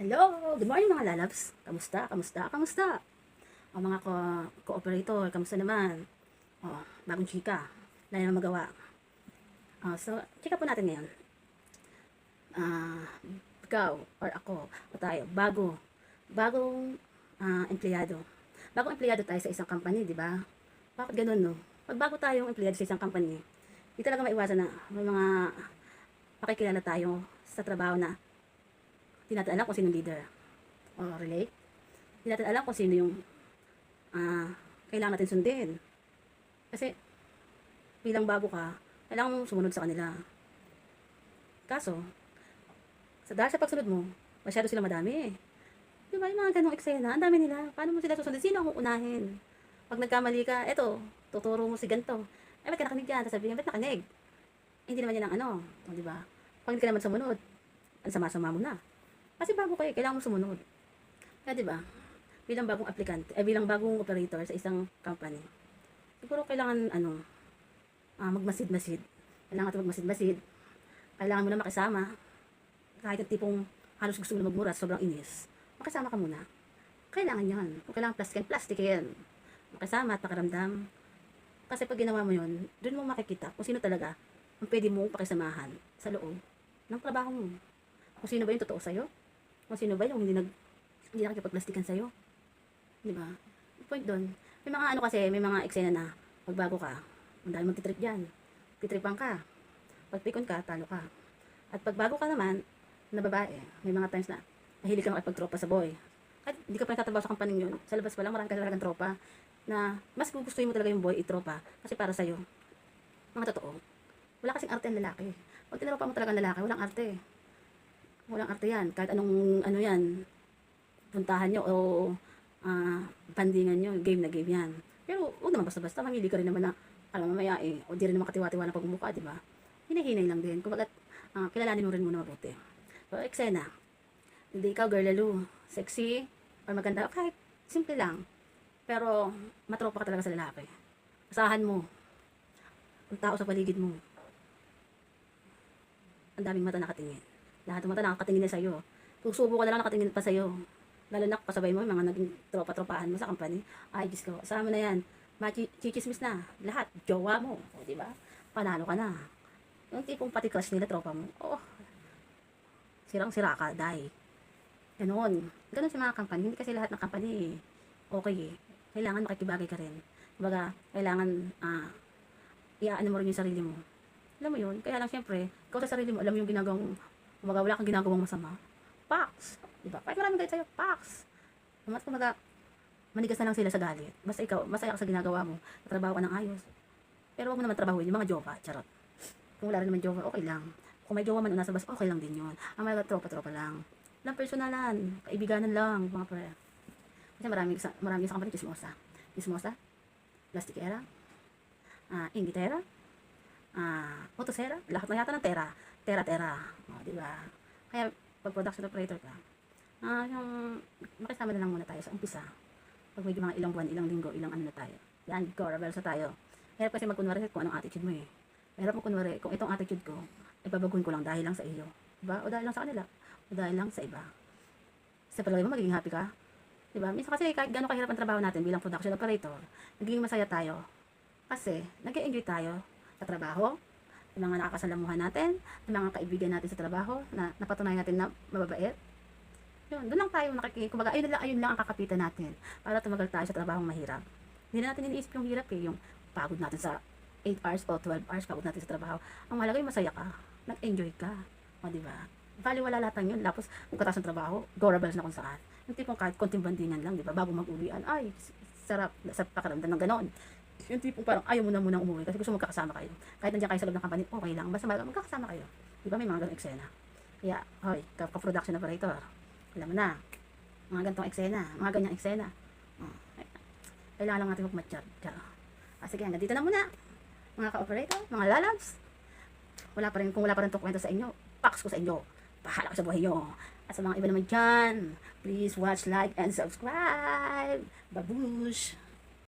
Hello! Good morning mga lalabs! Kamusta? Kamusta? Kamusta? O mga co-operator, kamusta naman? O, bagong chika. Wala na magawa. So, chika po natin ngayon. Ikaw or ako o tayo, bagong empleyado. Bagong empleyado tayo sa isang company, di ba? Bakit ganun, no? Pag bago tayong empleyado sa isang company, di talaga maiwasan na may mga pakikilala tayo sa trabaho na di natin alam kung sino leader. O relate? Di natin alam kung sino yung kailangan natin sundin. Kasi, bilang bago ka, kailangan mo sumunod sa kanila. Kaso, dahil sa pagsunod mo, masyado sila madami. Di ba, yung mga ganong eksena, ang dami nila. Paano mo sila susundin? Sino ang uunahin? Pag nagkamali ka, eto, tuturo mo si ganito. Ba't ka nakinig yan? Sasabihin, ba't nakinig? Hindi naman yan ang ano. Di ba? Pag hindi ka naman sumunod, ang sama-sama mo na. Kasi bago kayo, kailangan mo sumunod. Kaya di ba, bilang bagong aplikante, bilang bagong operator sa isang company, siguro kailangan, magmasid-masid. Kailangan ito magmasid-masid. Kailangan mo na makisama. Kahit yung tipong halos gusto mo na magmura, sobrang inis. Makisama ka muna. Kailangan yan. Kung kailangan plastikin. Makisama at pakiramdam. Kasi pag ginawa mo yun, doon mo makikita kung sino talaga ang pwede mong pakisamahan sa loob ng trabaho mo. Kung sino ba yung totoo sa'yo? Kung sino ba yung hindi nakikipagplastikan sa'yo? Di ba? Point doon. May mga may mga eksena na pag bago ka, ang dahil magtitrip dyan. Titripan ka. Pag pikon ka, talo ka. At pag bago ka naman, na babae, may mga times na mahilig kang makipagtropa sa boy. At hindi ka pa nagtatrabaho sa kampaning yun. Sa labas pa lang, marami ka talagang tropa na mas gugustuhin mo talaga yung boy itropa kasi para sa'yo. Mga totoo. Wala kasing arte ang lalaki. Pag tinaropa mo talaga ang lalaki, walang arte. Walang arte yan. Kahit anong yan, puntahan nyo o bandingan nyo, game na game yan. Pero huwag naman basta-basta, mamili ka rin naman na alam mamaya o di rin naman katiwa-tiwa na pagmumukha, di ba? Hinahinay lang din. Kung bagat, kilalanin mo rin muna mabuti. So, eksena. Hindi ikaw, girl lalo, sexy, or maganda, kahit simple lang. Pero, matropa ka talaga sa lalaki. Asahan mo. Ang tao sa paligid mo. Ang daming mata nakatingin. Lahat ng mata nakatingin na sa'yo. Susubo ka na lang nakatingin pa sa'yo. Lalo na kasabay mo, yung mga naging tropa-tropahan mo sa company. Ay, Diyos ko, asama mo na yan. Chichismis na. Lahat, jowa mo. O, diba? Panalo ka na. Yung tipong pati crush nila, tropa mo. Oh, sirang-sira ka, die. Ganon. Ganon sa mga company. Hindi kasi lahat ng company, okay. Kailangan makikibagay ka rin. Kumbaga, kailangan, iaano mo rin yung sarili mo. Alam mo yun? Kaya lang, syempre, ikaw sa sarili mo, alam mo yung ginagawang, kumbaga, wala kang ginagawang masama. Pax! Diba? Kahit maraming galit sa'yo, pax! Kumbaga, manigas na lang sila sa galit. Basta ikaw, masaya ka sa ginagawa mo. Trabaho ka ng ayos. Pero wag mo naman trabahuin yung mga jowa, charot. Kung wala rin naman jowa, okay lang. Kung may jowa man o nasa bus, okay lang din yun. Ang mga tropa-tropa lang. Lang personalan, kaibiganan lang, mga pre. Kasi marami sa company, chismosa. Chismosa, plastikera, ingitera, motosera, lahat na yata ng tera. O, diba? Kaya, pag production operator ka, yung makisama na lang muna tayo sa umpisa. Pag may mga ilang buwan, ilang linggo, ilang ano na tayo. Yan, go, rebel sa tayo. Hirap kasi magkunwari kung anong attitude mo eh. Hirap mo kunwari kung itong attitude ko, ay babaguhin ko lang dahil lang sa iyo. Diba? O dahil lang sa kanila. O dahil lang sa iba. Sa palagay mo, magiging happy ka? Diba? Minsan kasi kahit gano'ng kahirap ang trabaho natin bilang production operator, nagiging masaya tayo. Kasi, nag-enjoy tayo sa trabaho, yung mga nakakasalamuhan natin, yung mga kaibigan natin sa trabaho, na napatunayan natin na mababait. Yun, doon lang tayo kumbaga, ayun lang ang kakapitan natin para tumagal tayo sa trabahong mahirap. Hindi na natin iniisip yung hirap eh, yung pagod natin sa 8 hours o 12 hours pagod natin sa trabaho. Ang mahalaga yung masaya ka, nag-enjoy ka, o diba? Baliwala lahat yun, tapos pagkatapos ng trabaho, go rebels na kung saan. Yung tipong kahit konting bandingan lang, diba? Bago mag-uwian, ay, sarap sa pakiramdam ng ganon. Yung tipong parang ayaw mo na munang umuwi kasi gusto magkakasama kayo. Kahit nandiyan kayo sa loob ng company, okay lang, basta magkakasama kayo. Diba may mga ganong eksena? Kaya, hoy, ka-production operator, alam mo na, mga gantong eksena, mga ganyang eksena. Kailangan lang natin magmatchat. Sige, hanggang dito na muna. Mga ka-operator, mga lalabs. Kung wala pa rin itong kwento sa inyo, pax ko sa inyo. Bahala ko sa buhay nyo. At sa mga iba naman dyan, please watch, like, and subscribe. Babush!